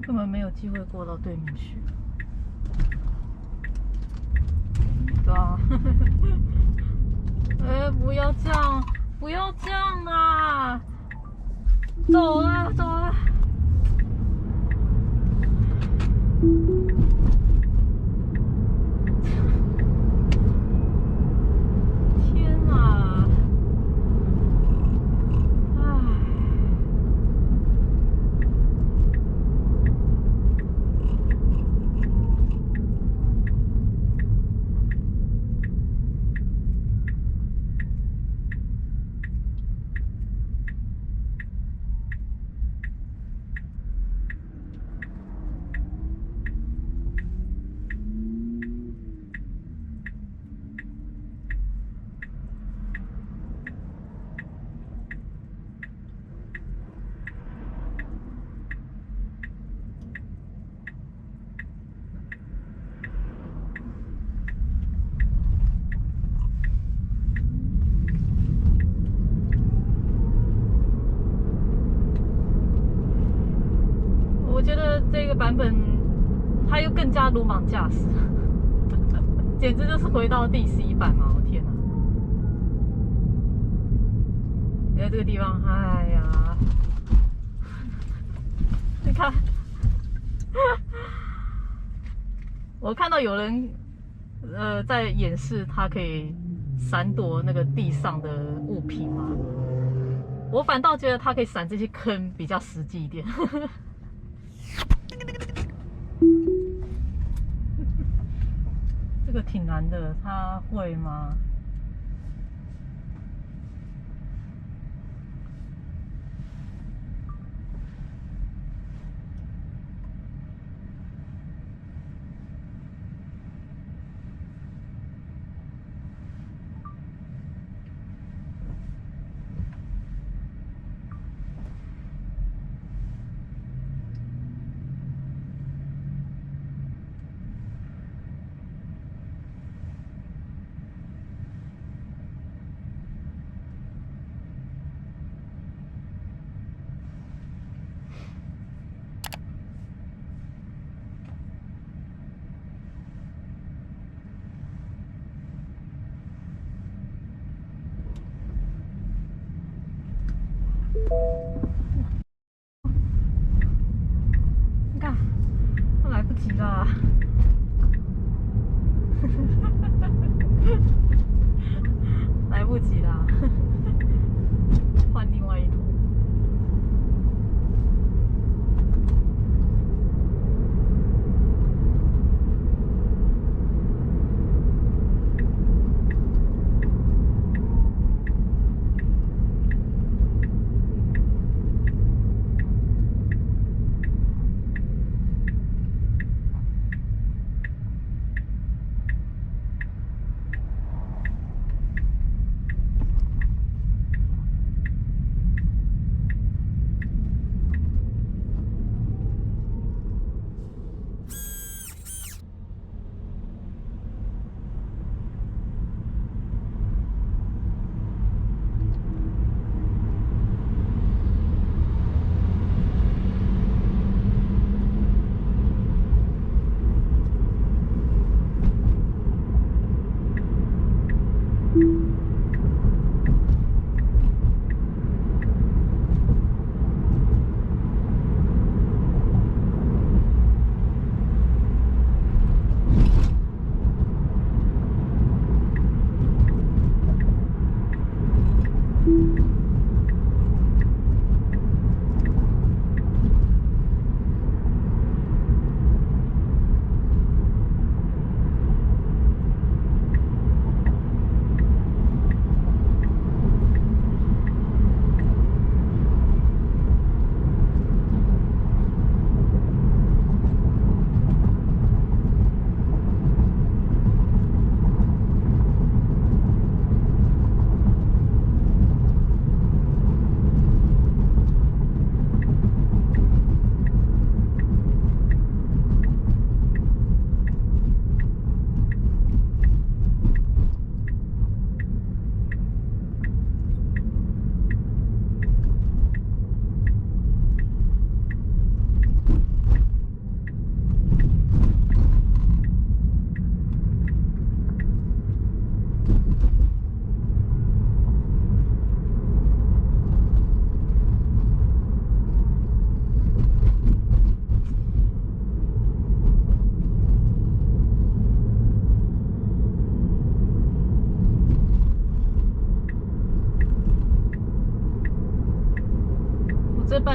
根本没有机会过到对面去。对啊，哎，不要这样，不要这样啊！走了，走了。天哪！唉。我觉得这个版本它又更加鲁莽驾驶，简直就是回到第11版嘛！我天哪！你在这个地方，哎呀，你看，我看到有人在演示他可以闪躲那个地上的物品嘛，我反倒觉得他可以闪这些坑比较实际一点。这个挺难的，他会吗？你看，都来不及了。来不及啦，换另外一头。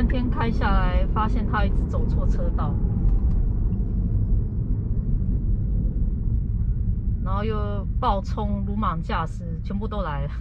半天开下来，发现他一直走错车道，然后又暴冲、鲁莽驾驶，全部都来了。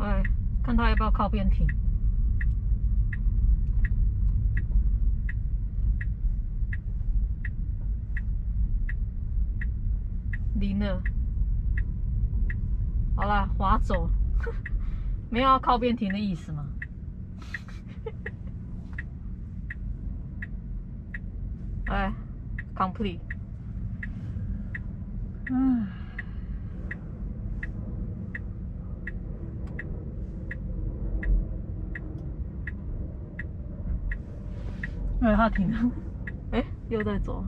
哎，看他要不要靠边停。零了，好啦，滑走，没有要靠边停的意思嘛。哎 ，complete。哎，他停了，哎，又在走。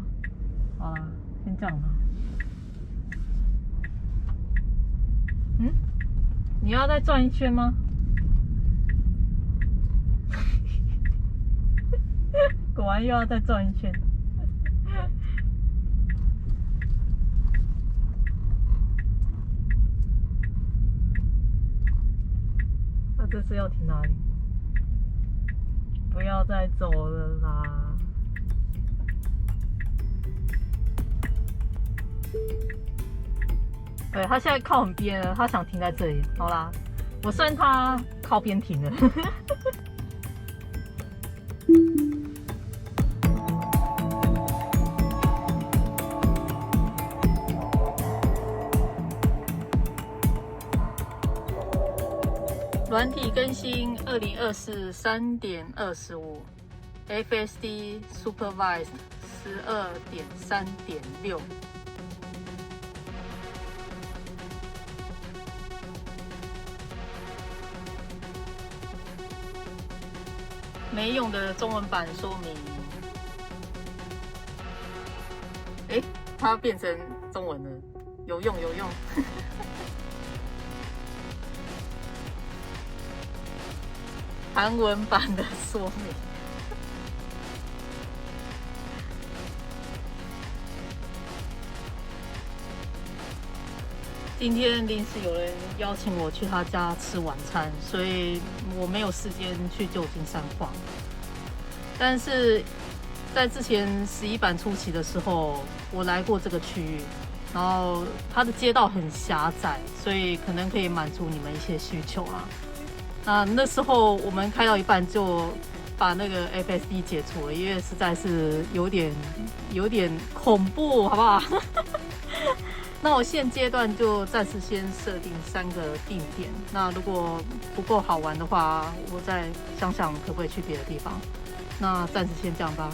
好啦，先这样吧。嗯，你要再转一圈吗？果然又要再转一圈。那这次要停哪里？不要再走了啦！对，他现在靠很边了，他想停在这里。好啦，我算他靠边停了。软体更新2024 3.25 FSD Supervised 12.3.6。没用的中文版说明。哎，它变成中文了，有用有用。韩文版的说明。今天临时有人邀请我去他家吃晚餐，所以我没有时间去旧金山逛。但是在之前11版初期的时候，我来过这个区域，然后它的街道很狭窄，所以可能可以满足你们一些需求啦。那时候我们开到一半就把那个 FSD 解除了，因为实在是有点恐怖，好不好？那我现阶段就暂时先设定3个定点，那如果不够好玩的话，我再想想可不可以去别的地方。那暂时先这样吧。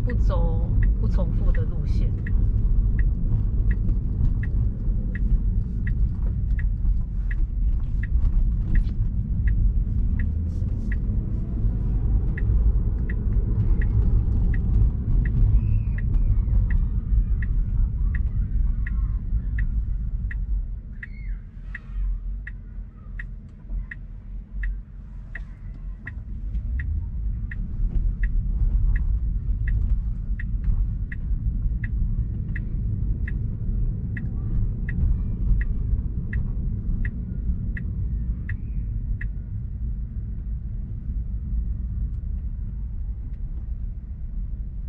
不走不重复的路线。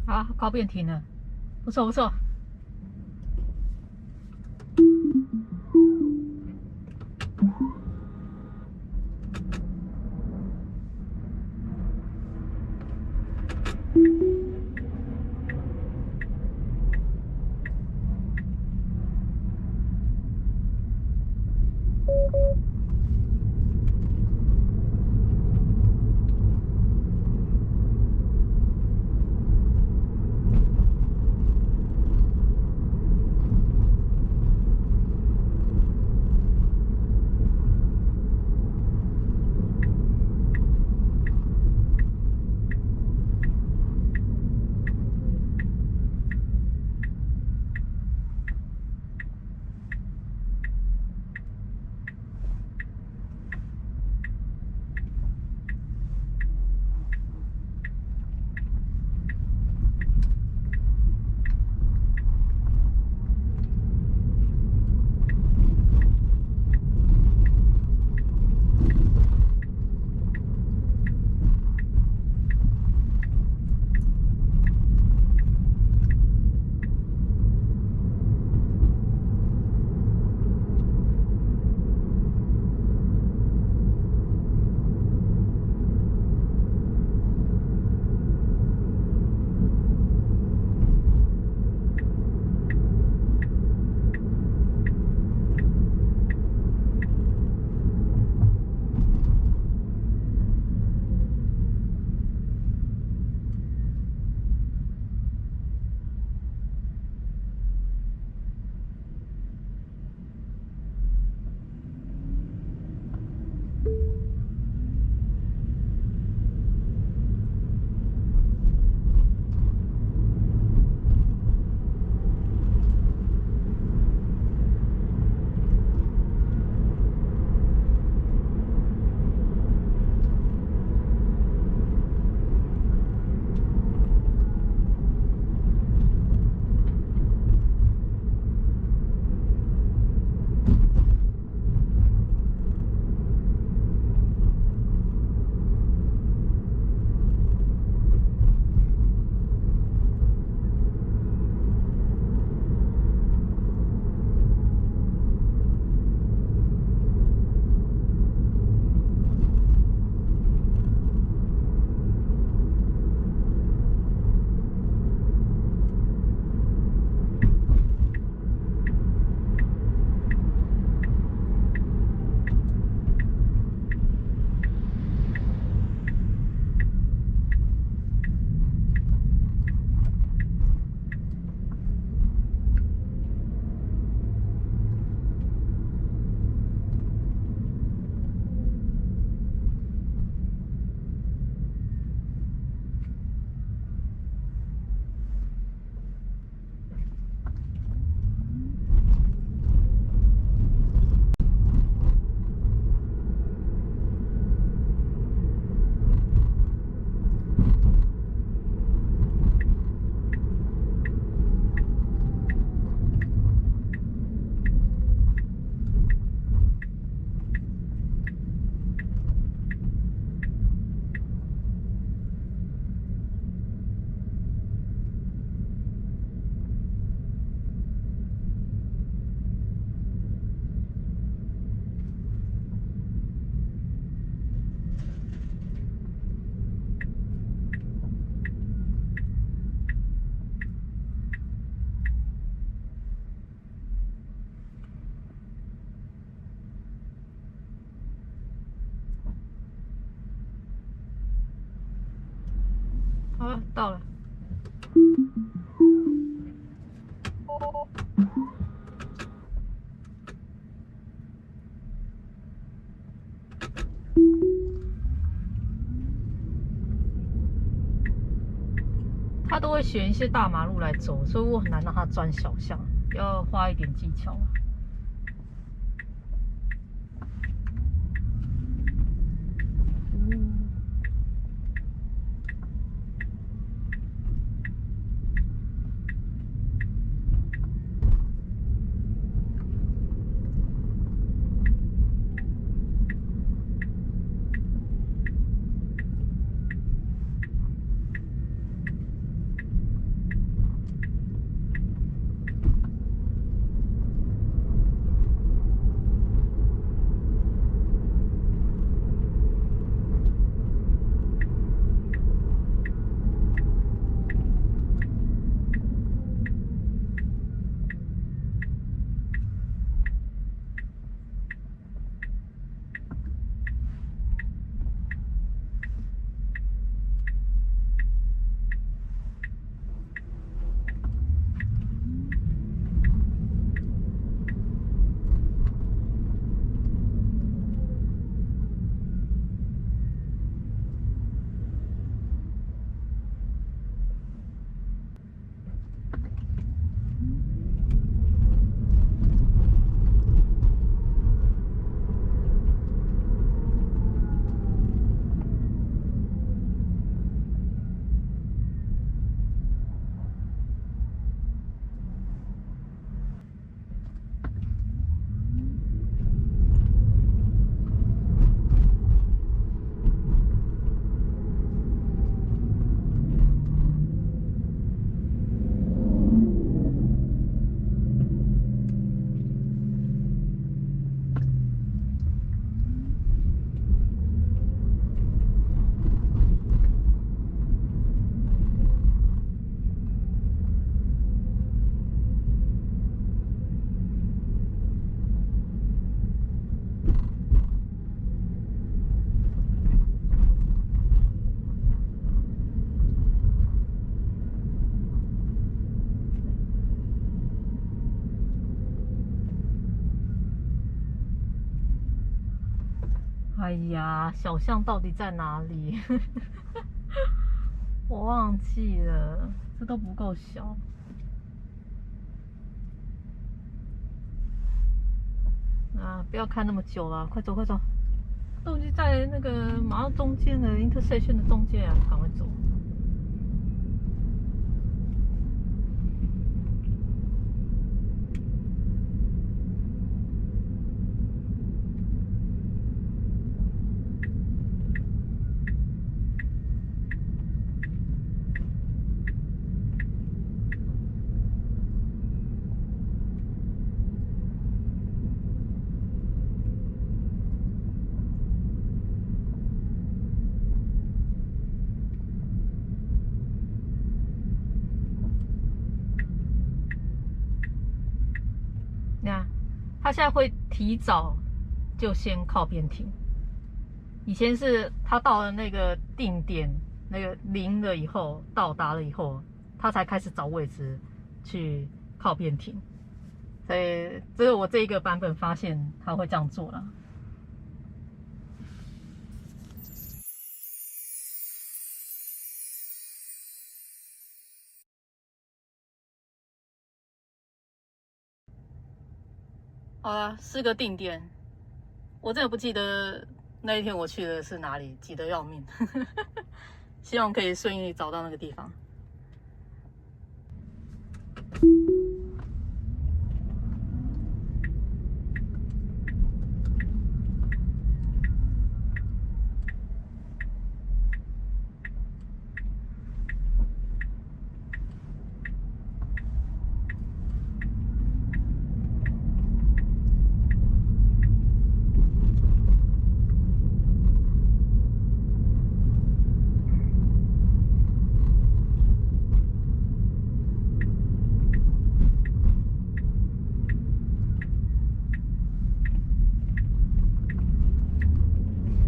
好，靠边停了，不错不错。好了，到了。他都会选一些大马路来走，所以我很难让他钻小巷，要花一点技巧。哎呀，小巷到底在哪里？我忘记了，这都不够小。啊，不要看那么久了，快走快走！都已经在那个马路中间的 intersection 的中间啊，赶快走！你看，他现在会提早就先靠边停。以前是他到了那个定点，那个零了以后，到达了以后，他才开始找位置去靠边停。所以这是我这一个版本发现他会这样做了。好了，4个定点，我真的不记得那一天我去的是哪里，挤得要命。希望可以顺利找到那个地方。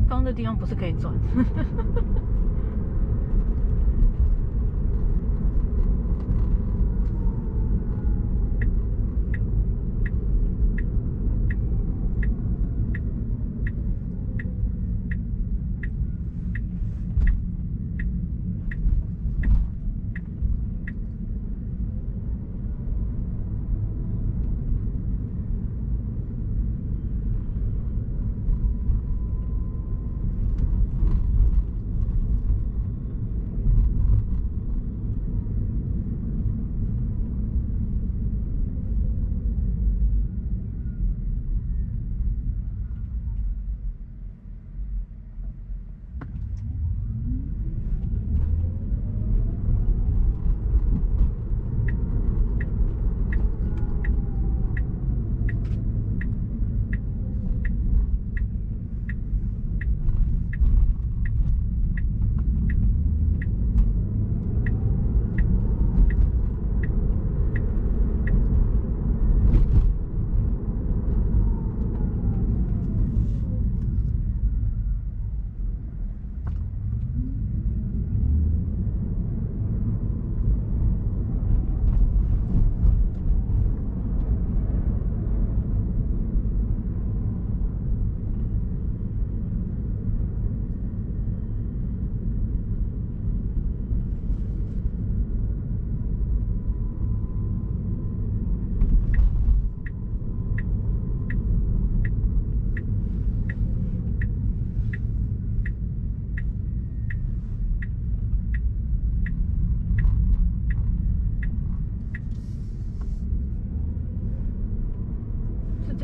刚刚那地方不是可以转？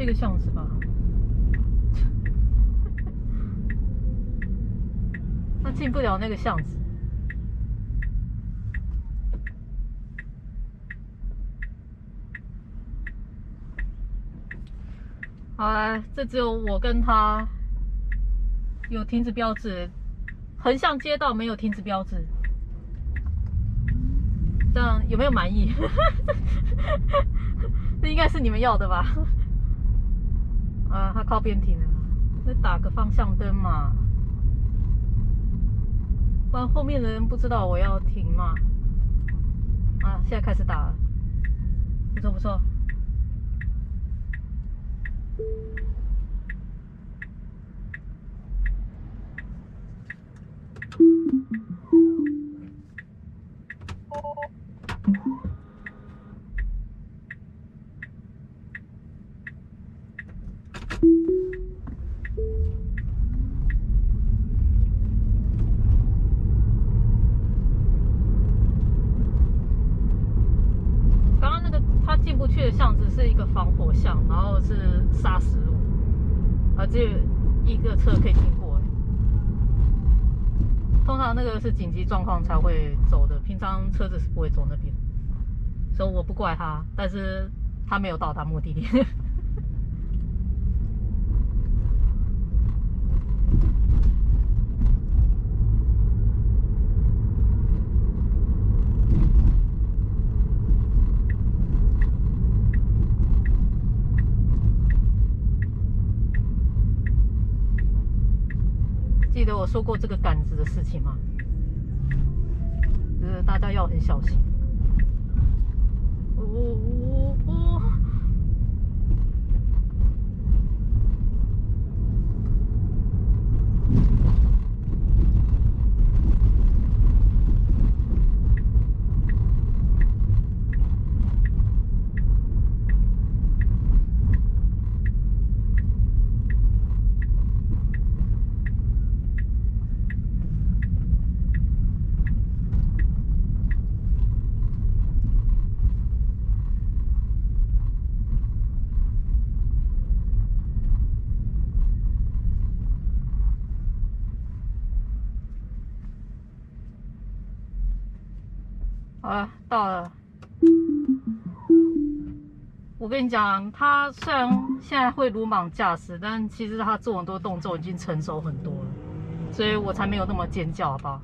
这个巷子吧。他进不了那个巷子。好了，这只有我跟他有停止标志，横向街道没有停止标志，这样有没有满意？这应该是你们要的吧？啊，他靠边停了，那打个方向灯嘛，不然后面的人不知道我要停嘛。啊，现在开始打了，不错不错。刚刚那个他进不去的巷子是一个防火巷，然后是砂石路，只有一个车可以经过。通常那个是紧急状况才会走的，平常车子是不会走那边，所以我不怪他，但是他没有到达目的地。记得我说过这个杆子的事情吗？就是大家要很小心。好了，到了。我跟你讲，他虽然现在会鲁莽驾驶，但其实他做很多动作已经成熟很多了，所以我才没有那么尖叫，好不好？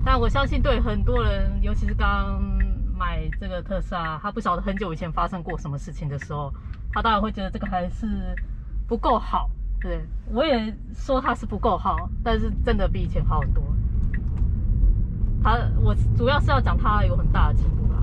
但我相信对很多人，尤其是刚买这个特斯拉，他不晓得很久以前发生过什么事情的时候，他当然会觉得这个还是不够好。对，我也说它是不够好，但是真的比以前好很多。我主要是要讲它有很大的进步啦。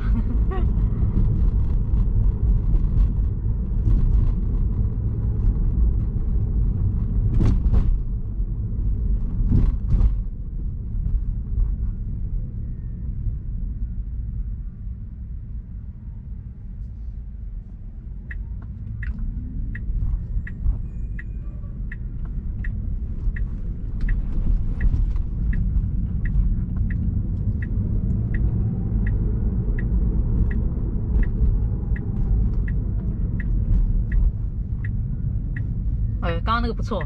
刚刚那个不错，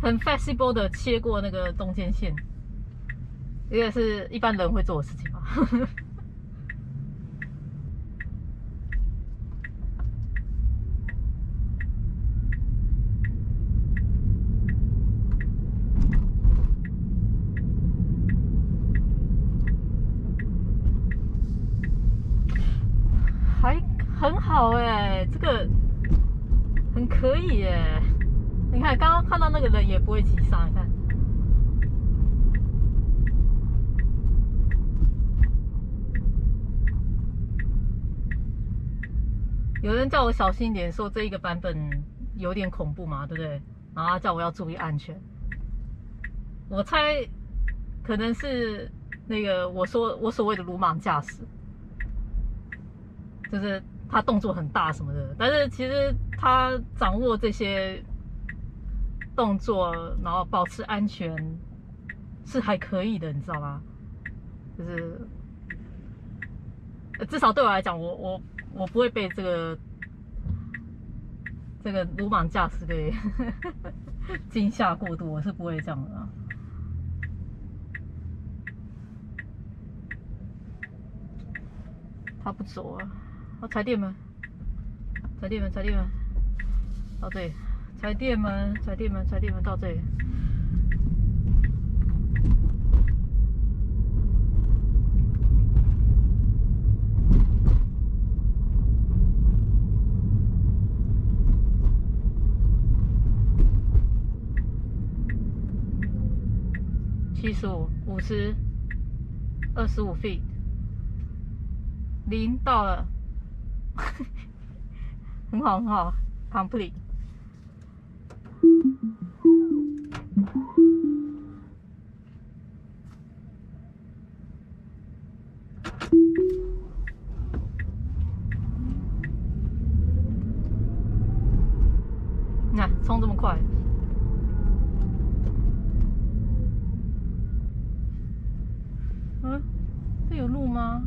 很 flexible 的切过那个中间线，这个是一般人会做的事情吧。还很好哎，这个很可以耶。你看，刚刚看到那个人也不会急刹，你看。有人叫我小心一点，说这一个版本有点恐怖嘛，对不对？然后叫我要注意安全。我猜可能是那个我所谓的鲁莽驾驶，就是他动作很大什么的，但是其实他掌握这些动作，然后保持安全是还可以的，你知道吗？就是至少对我来讲，我不会被这个鲁莽驾驶给惊吓过度，我是不会这样的啊。他不走啊！踩电门，踩电门，踩电门，到这里，踩电门，踩电门，踩电门到这里。75、50、25 feet， 0到了，很好很好 ，complete。你看，冲这么快。这有路吗？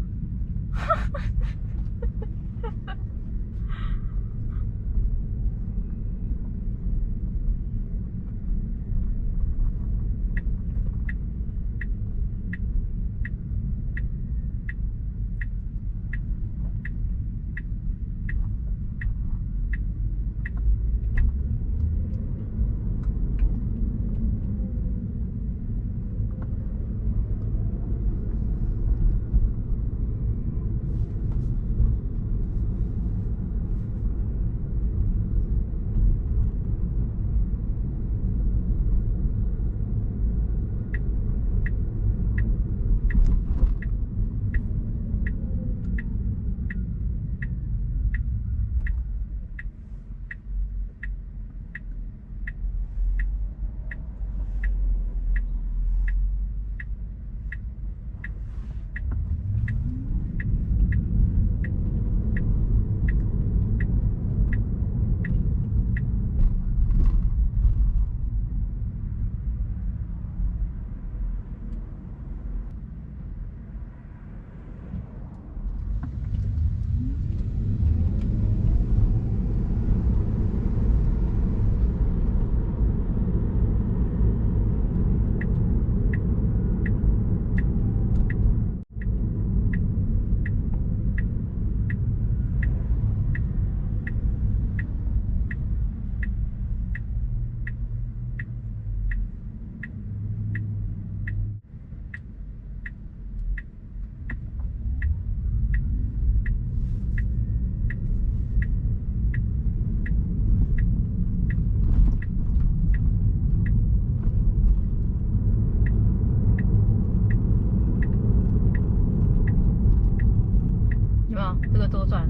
左转，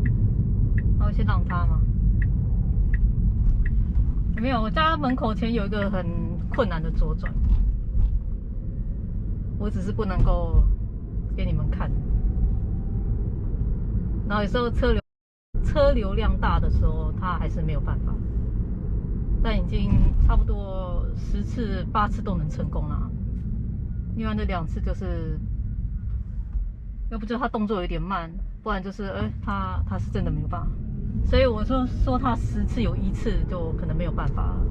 他会先让他吗？没有，我家门口前有一个很困难的左转，我只是不能够给你们看。然后有时候车流量大的时候，他还是没有办法。但已经差不多10次8次都能成功了，另外那2次就是，要不就是他动作有点慢，不然就是他是真的没有办法。所以我说他10次有1次就可能没有办法了，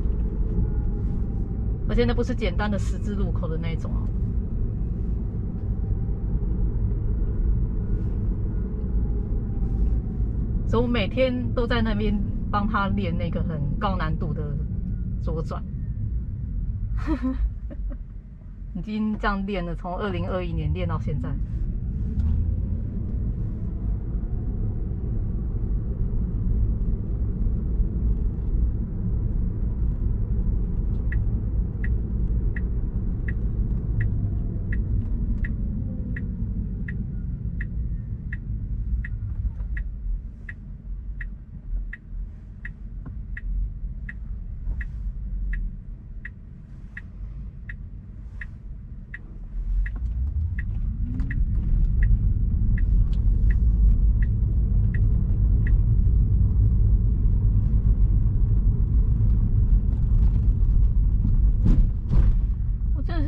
而且那不是简单的十字路口的那种哦。所以我每天都在那边帮他练那个很高难度的左转，已经这样练了，从2021年练到现在。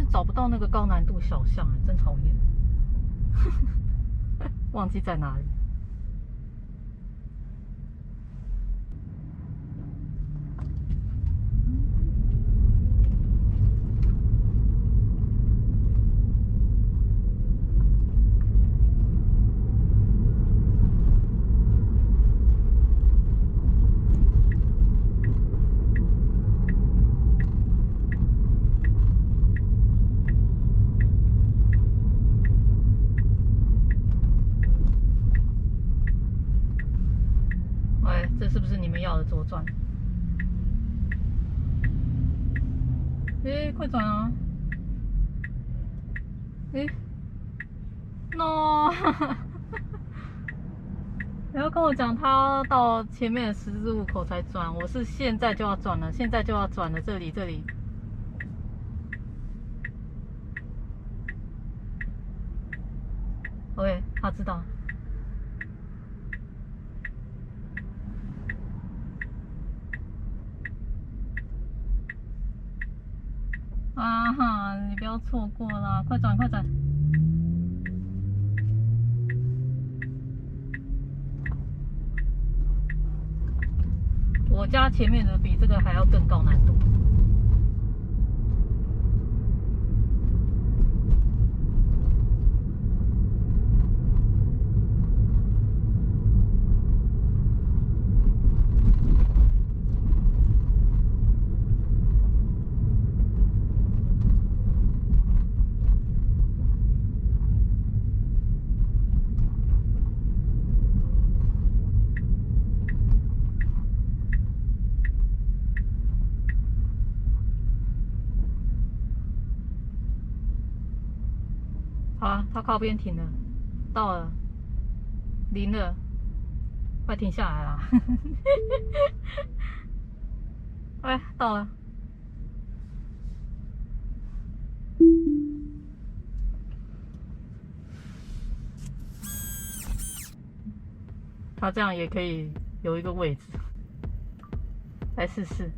找不到那个高难度小巷，真讨厌，忘记在哪里。角的左转。快转啊！No！ 不要跟我讲他到前面的十字路口才转，我是现在就要转了，现在就要转了，这里。OK， 他知道。啊哈，你不要错过啦，快转！我家前面的比这个还要更高难度。好啊，他靠边停了，到了，零了，快停下来啦！哎，到了。他这样也可以有一个位置，来试试。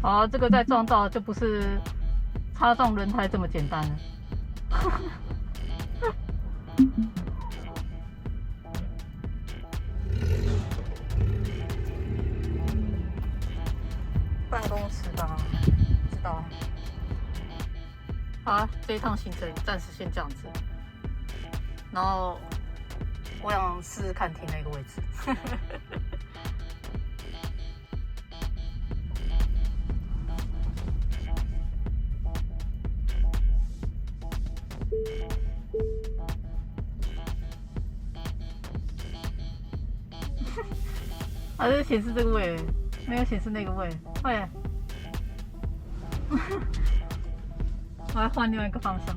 好，这个再撞到就不是擦撞轮胎这么简单了。办公室吧，知道了。好啊，这一趟行程暂时先这样子，然后我想试试看停哪个位置。还是显示这个位，没有显示那个位，快点！我要换另外一个方向。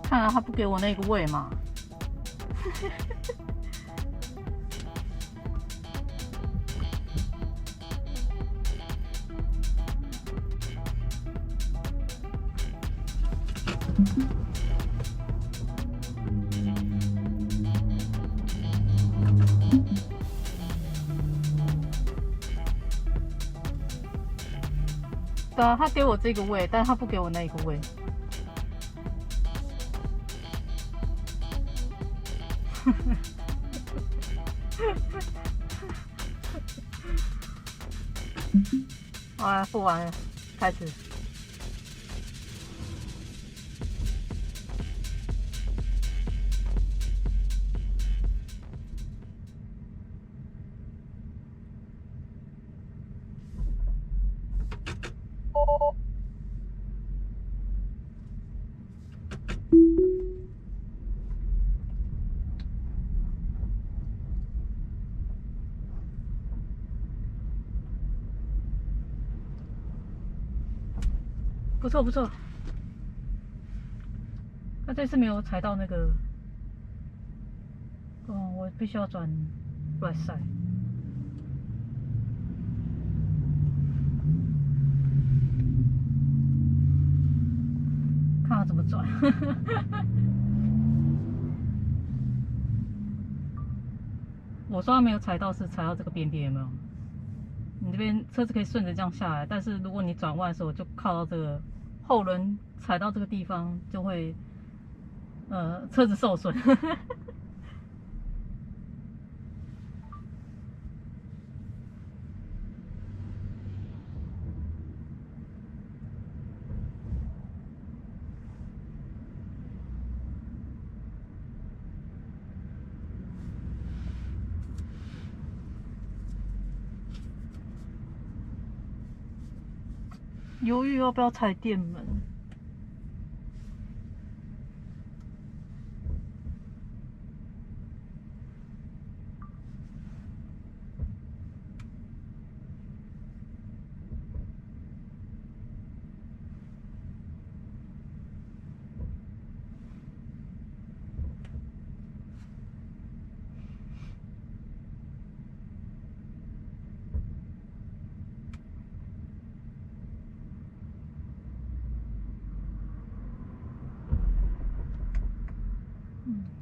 看来他不给我那个位嘛。对啊，他给我这个位，但他不给我那个位。好了，付完了，开始。不错不错，他这次没有踩到那个，我必须要转right side。看它怎么转。我说它没有踩到，是踩到这个边边，有没有？你这边车子可以顺着这样下来，但是如果你转弯的时候就靠到这个后轮踩到这个地方，就会车子受损。犹豫要不要踩电门。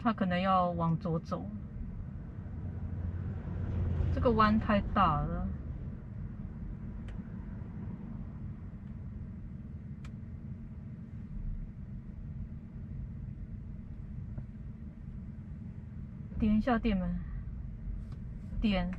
它可能要往左走，这个弯太大了。点一下电门，点。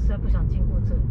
实在不想经过这里。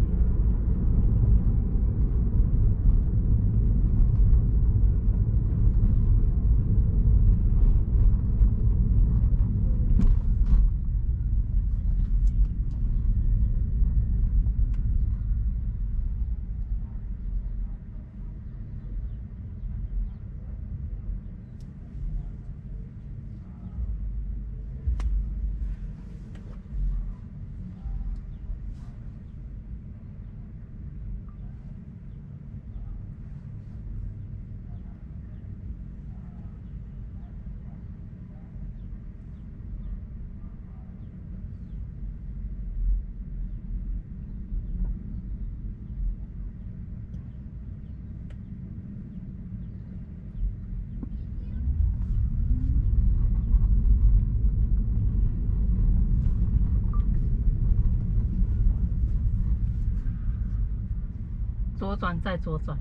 左转再左转。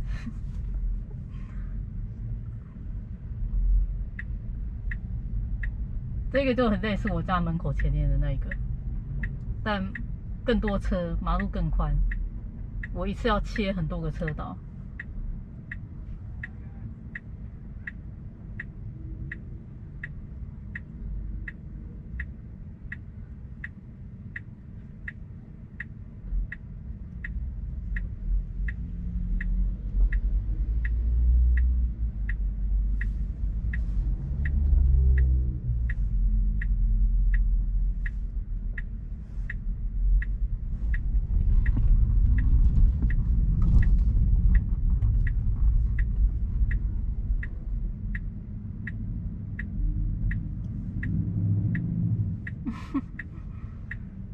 这个就很类似我家门口前面的那一个，但更多车，马路更宽，我一次要切很多个车道。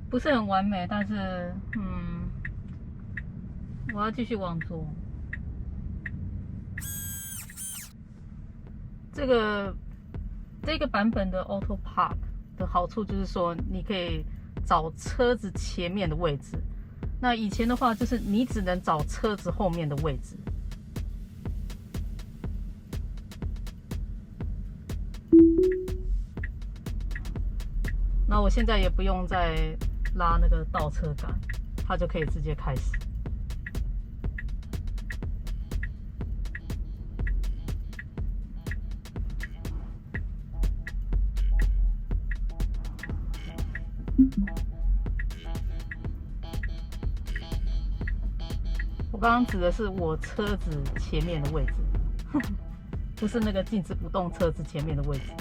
不是很完美，但是我要继续往左。这个版本的 Auto Park 的好处就是说，你可以找车子前面的位置。那以前的话，就是你只能找车子后面的位置。那我现在也不用再拉那个倒车杆，它就可以直接开始。我刚刚指的是我车子前面的位置，不是那个静止不动车子前面的位置。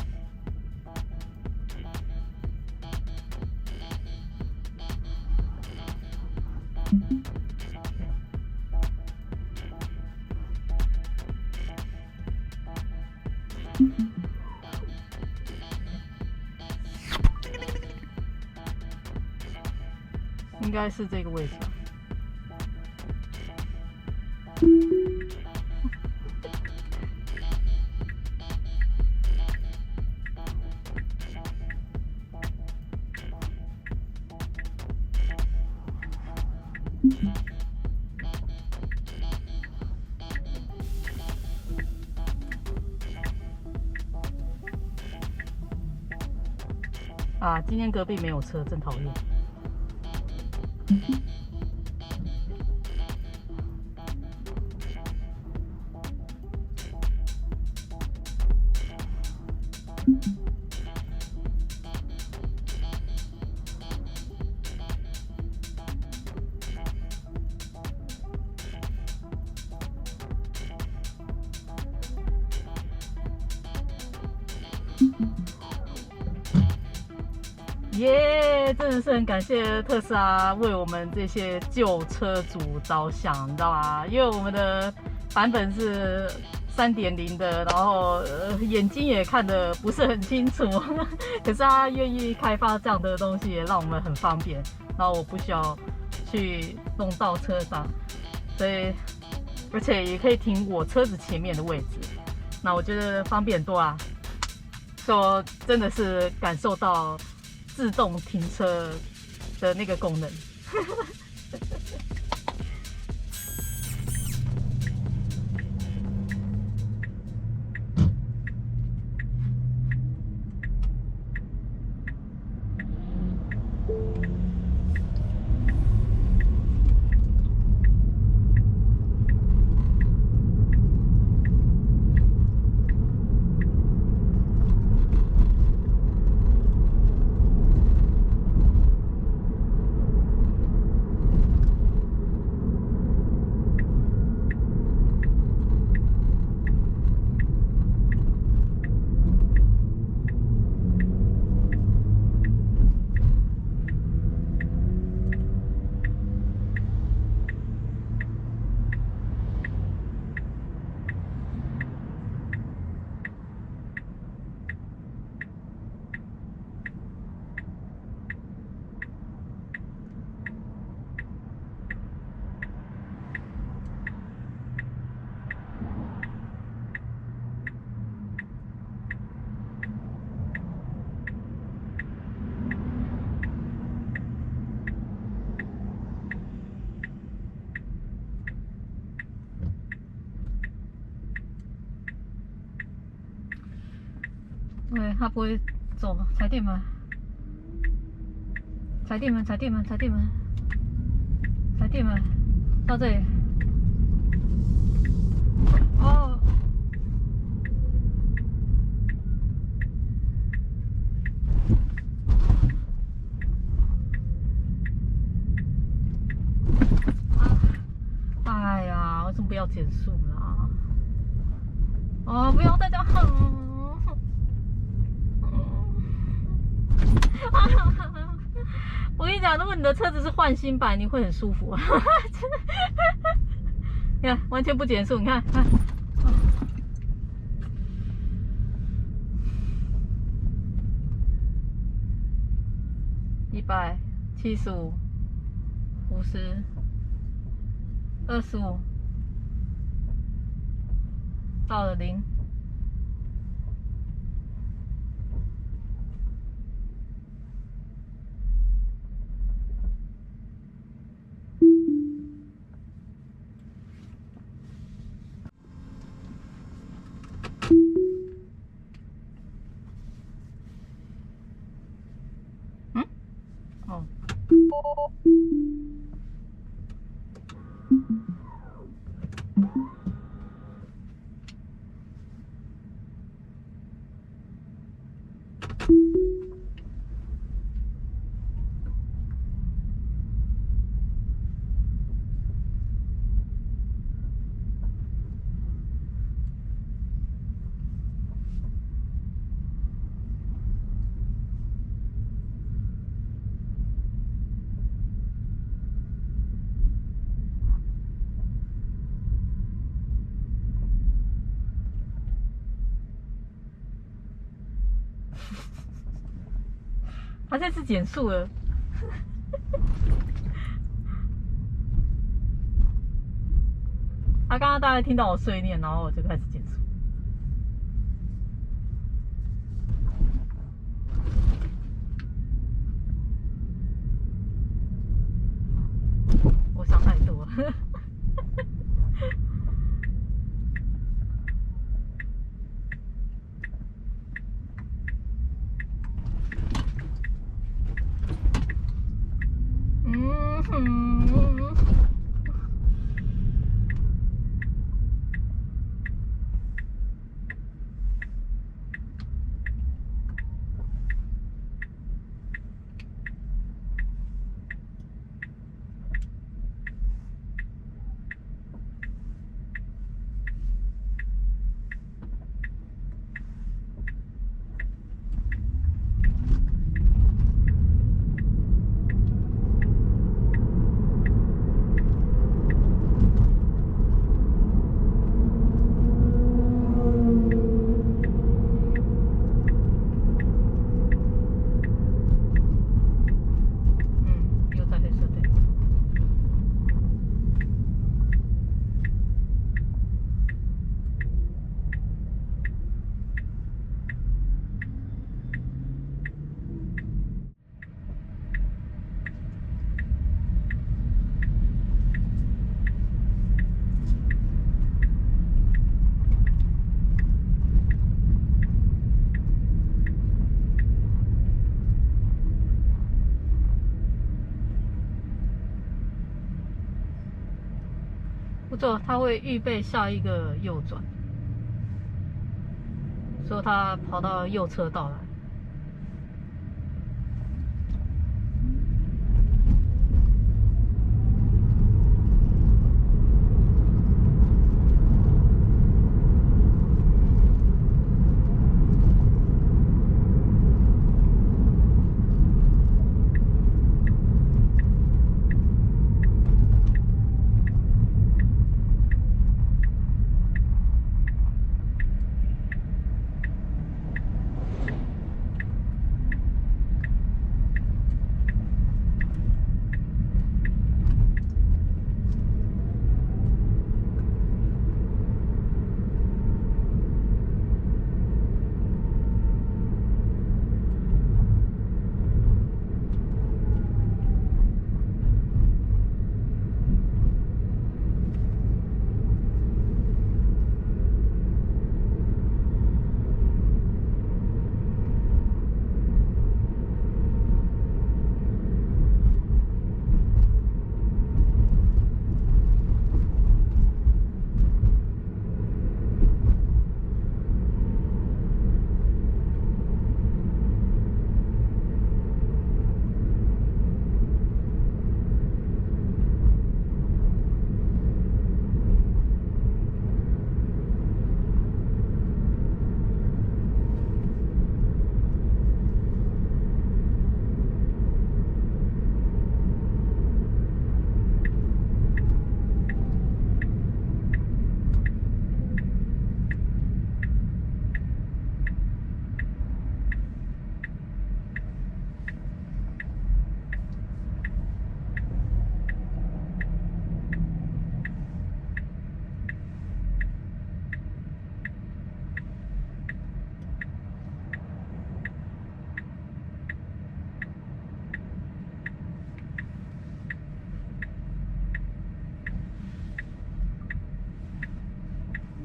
应该是这个位置吧。啊，今天隔壁没有车，真讨厌。耶，真的是很感谢特斯拉为我们这些旧车主着想，你知道吗？因为我们的版本是3.0的，然后眼睛也看得不是很清楚，可是他愿意开发这样的东西，也让我们很方便。然后我不需要去弄到车上，所以而且也可以停我车子前面的位置，那我觉得方便很多啊。说真的是感受到自动停车的那个功能。对，他不会走踩电门，踩电门，踩电门，踩电门，踩电门，到这里。哦。哎呀，为什么不要减速啦？哦，不要再这样哼。我跟你讲，如果你的车子是换新版，你会很舒服。你看，完全不减速，你看，看。175、50、25，到了0。哦。他这次减速了。他刚刚大概听到我碎念，然后我就开始减速。我想太多了。不错，他会预备下一个右转，所以他跑到右车道来。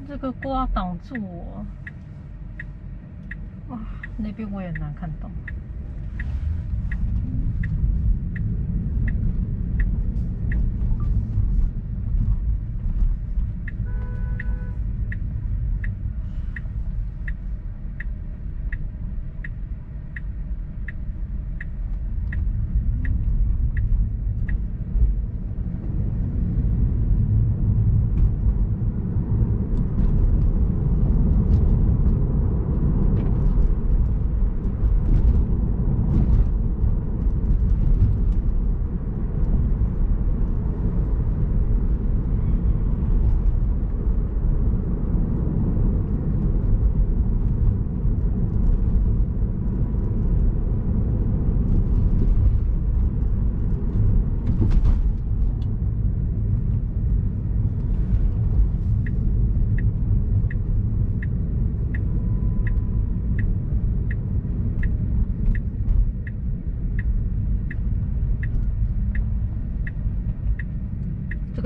这个瓜挡住我，哇，那边我也难看到。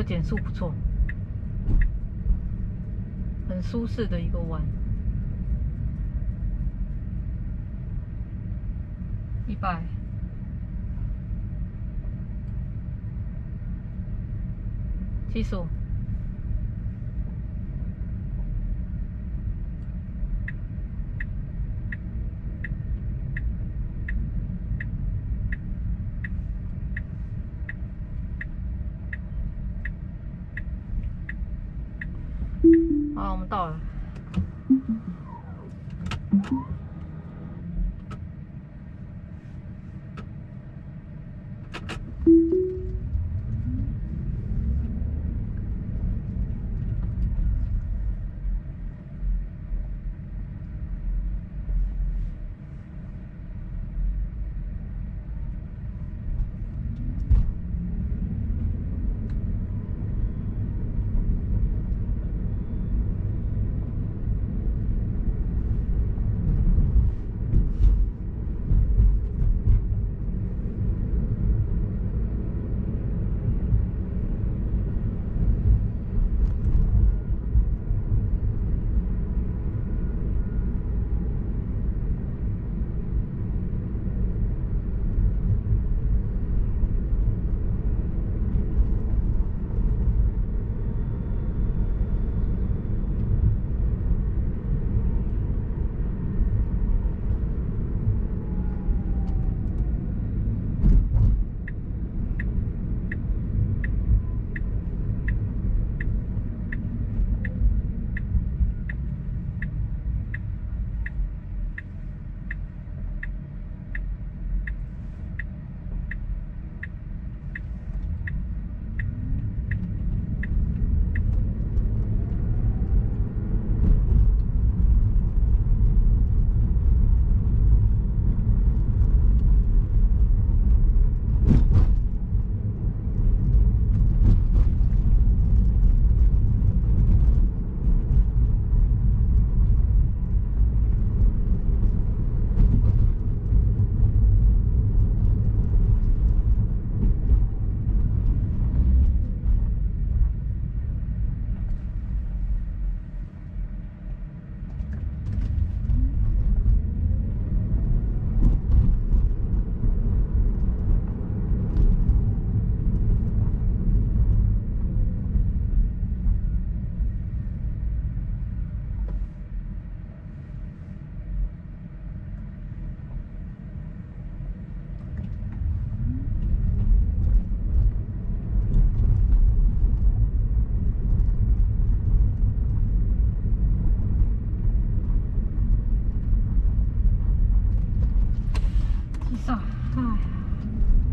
个减速不错，很舒适的一个弯。100，70。好，我们到了。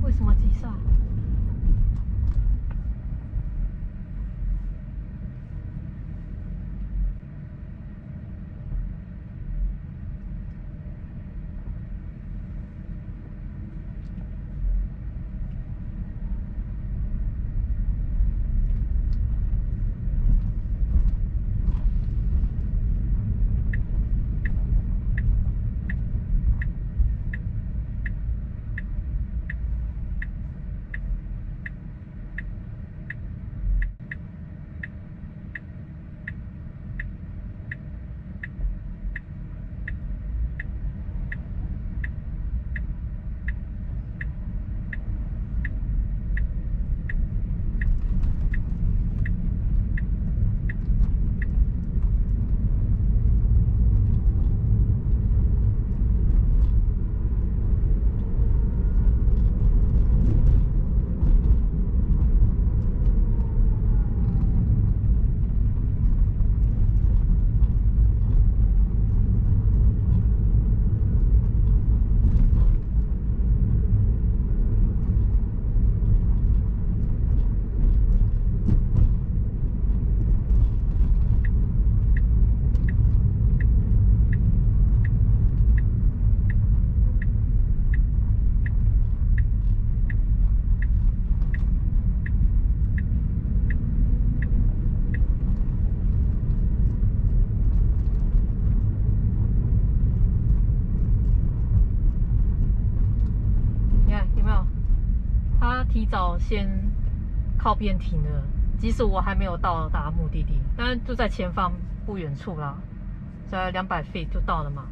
为什么急刹？提早先靠边停了，即使我还没有到达目的地，当然就在前方不远处啦，在200 feet 就到了嘛。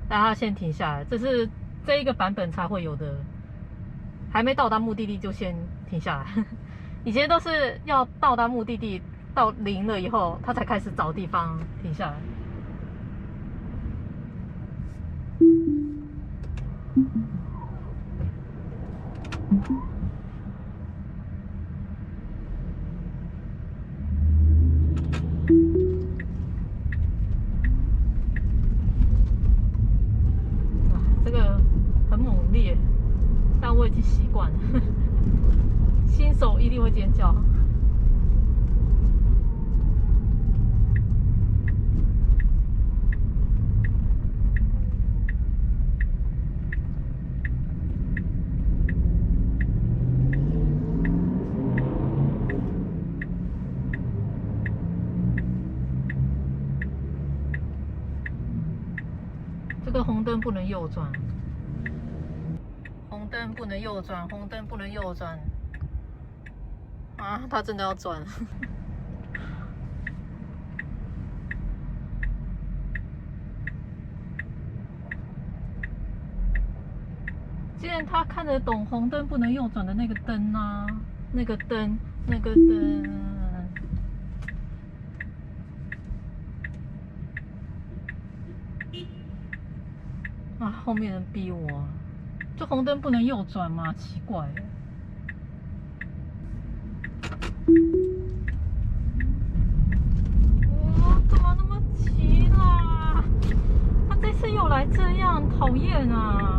但它先停下来，这是这一个版本才会有的，还没到达目的地就先停下来。以前都是要到达目的地到0了以后，它才开始找地方停下来。这个很猛烈，但我已经习惯了。新手一定会尖叫。这个红灯不能右转，红灯不能右转，红灯不能右转。啊，他真的要转。既然他看得懂红灯不能右转的那个灯啊，那个灯。啊，后面人逼我，就红灯不能右转吗？奇怪了。我怎么那么急啦？他这次又来这样，讨厌啊！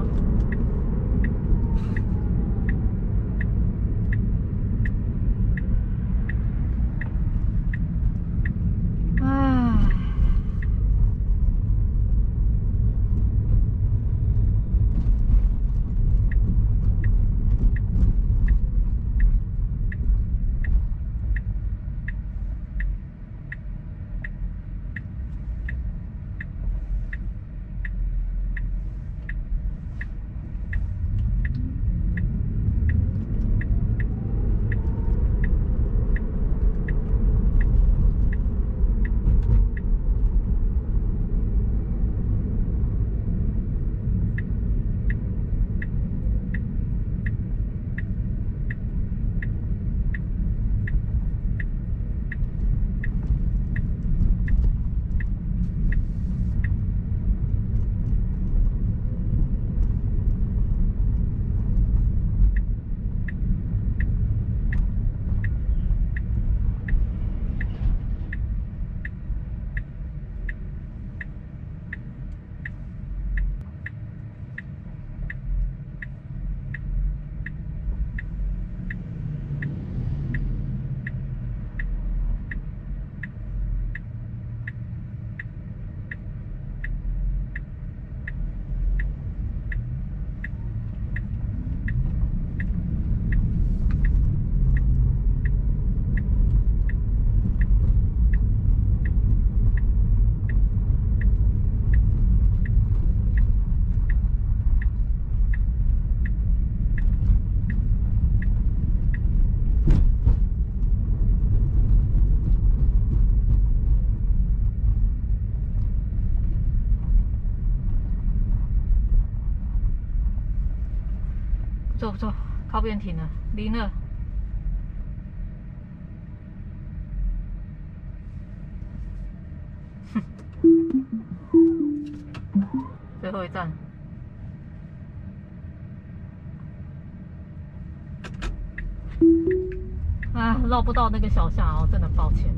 不错，靠边停了，0了。最后一站。啊，绕不到那个小巷哦，真的抱歉。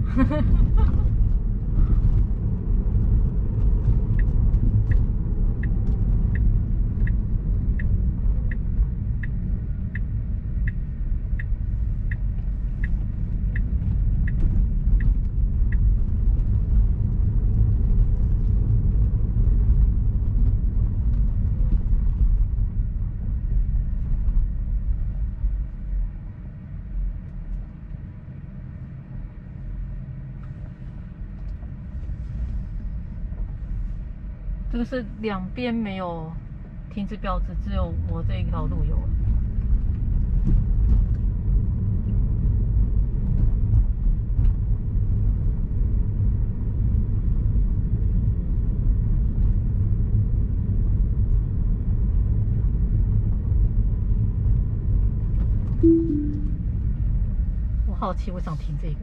这个是两边没有停止标志，只有我这一条路有。好奇，我想停这个。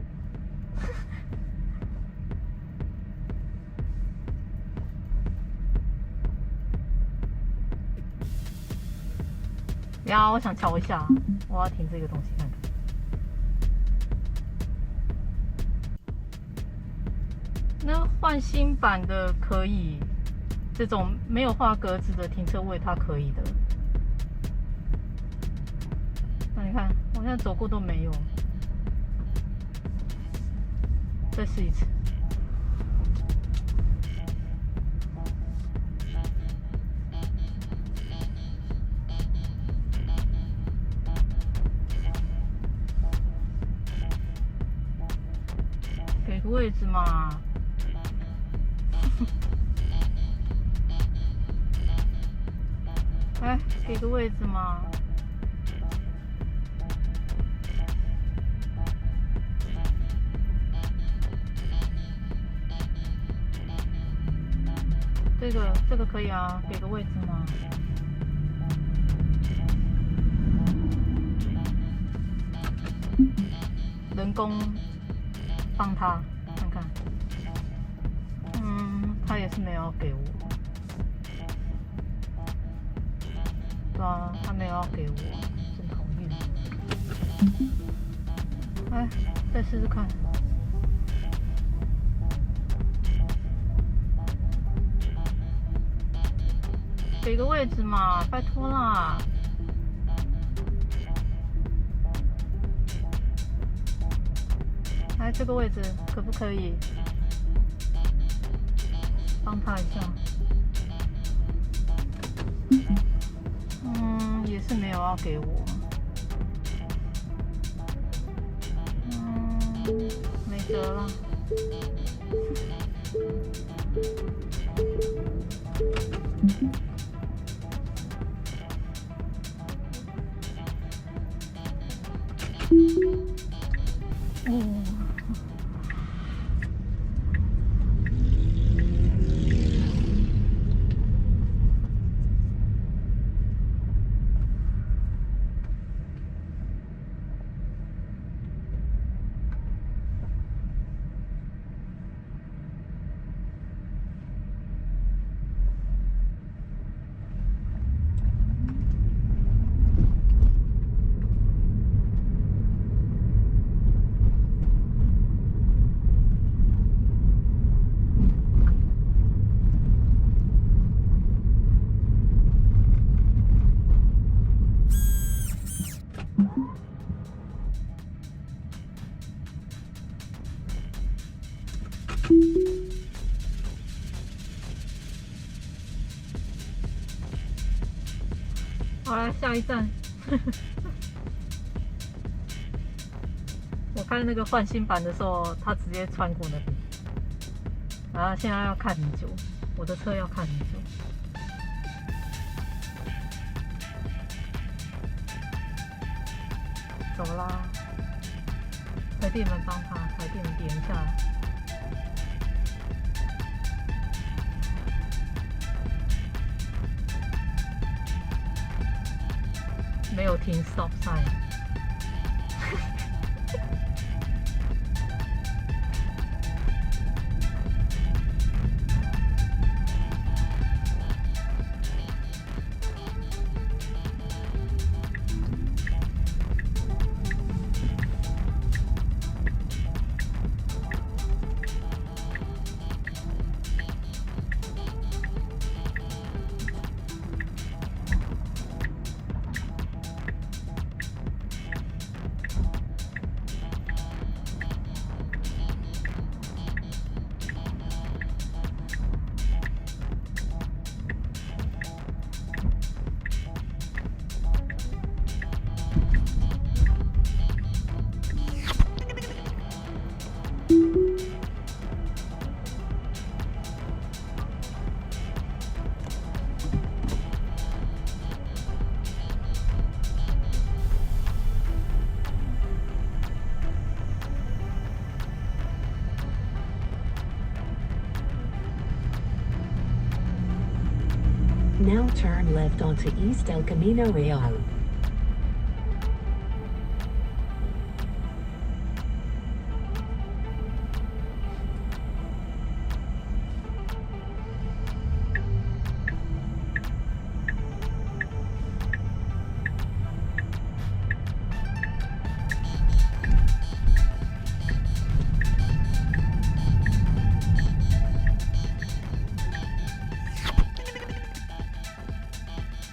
呀，我想瞧一下，我要停这个东西看看。那换新版的可以，这种没有画格子的停车位它可以的。那你看，我现在走过都没有。再试一次。给个位置嘛。哎，给个位置嘛。这个可以啊，给个位置嘛。人工帮他看看，他也是没有要给我。对啊，他没有要给我，真讨厌。哎，再试试看。给个位置嘛，拜托啦！哎，这个位置可不可以帮他一下？也是没有要给我。没辙了。好了，下一站。我看那个换新版的时候，他直接穿过那边，然后现在要看很久，我的车要看很久。走啦，台电门帮他，台电门点一下。没有停 stop sign。Now turn left onto East El Camino Real.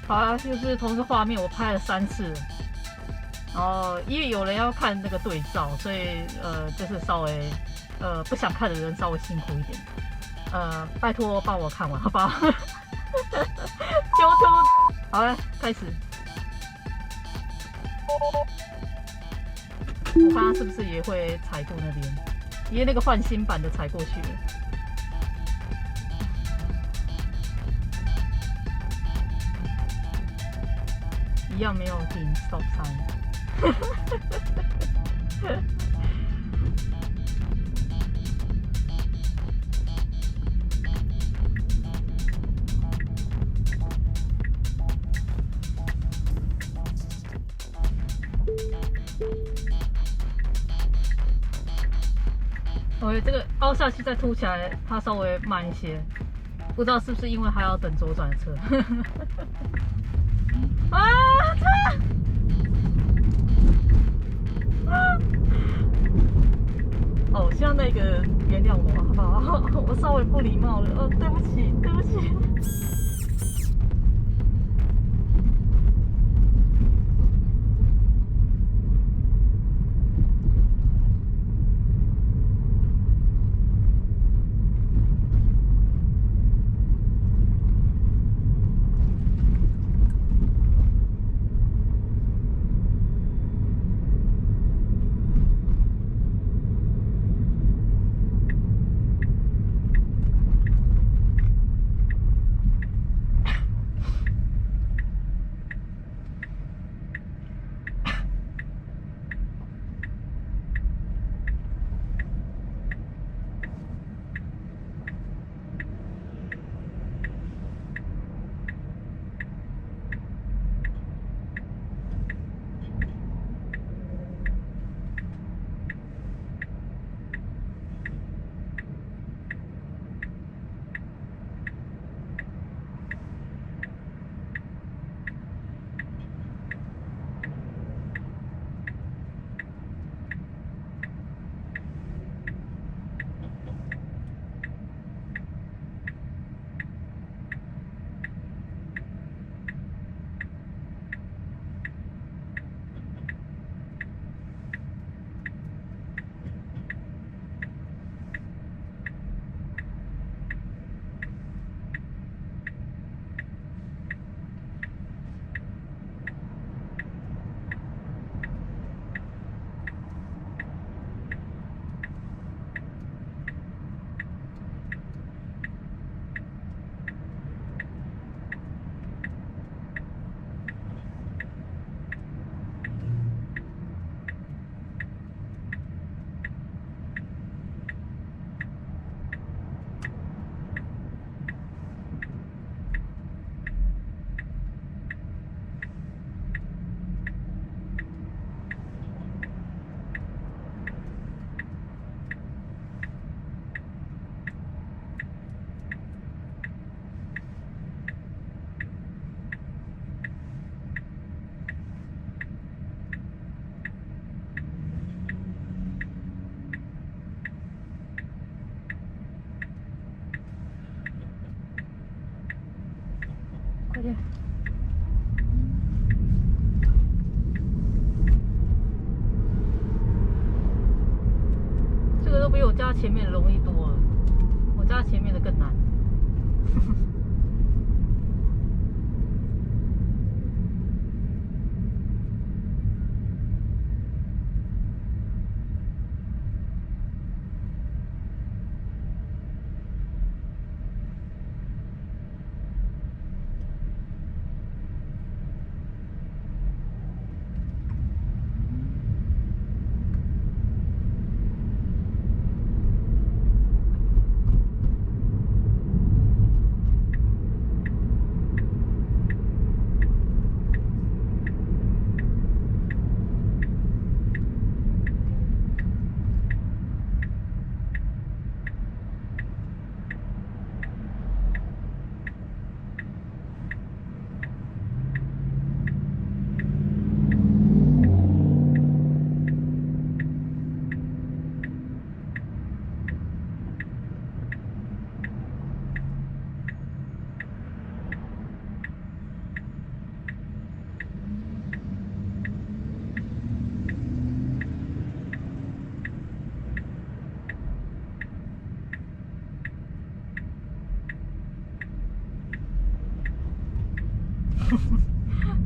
好啊，就是同一个画面，我拍了3次。然后因为有人要看那个对照，所以就是稍微不想看的人稍微辛苦一点。拜托帮我看完，好不好？就好了，开始。我看他是不是也会踩过那边，因为那个换新版的踩过去了。一样没有停 stop sign。OK， 这个凹下去再凸起来，它稍微慢一些，不知道是不是因为还要等左转的车。啊！哦，希望那个原谅我，好不好？我稍微不礼貌了，对不起，对不起。快点！这个都比我家前面的容易多了，我家前面的更难。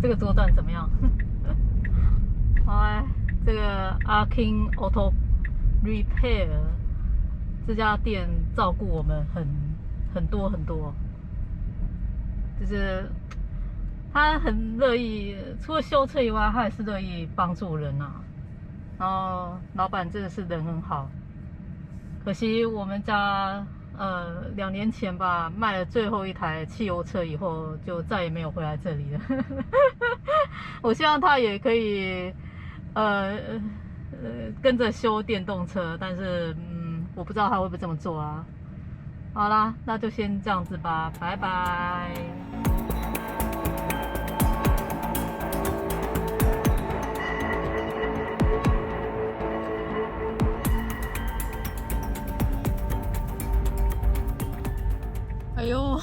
这个左转怎么样？好哎，这个 Arkin Auto Repair 这家店照顾我们很多，就是他很乐意，除了修车以外，他也是乐意帮助人啊。然后老板真的是人很好，可惜我们家2年前吧卖了最后一台汽油车以后，就再也没有回来这里了。我希望他也可以跟着修电动车，但是我不知道他会不会这么做啊。好啦，那就先这样子吧，拜拜。哎呦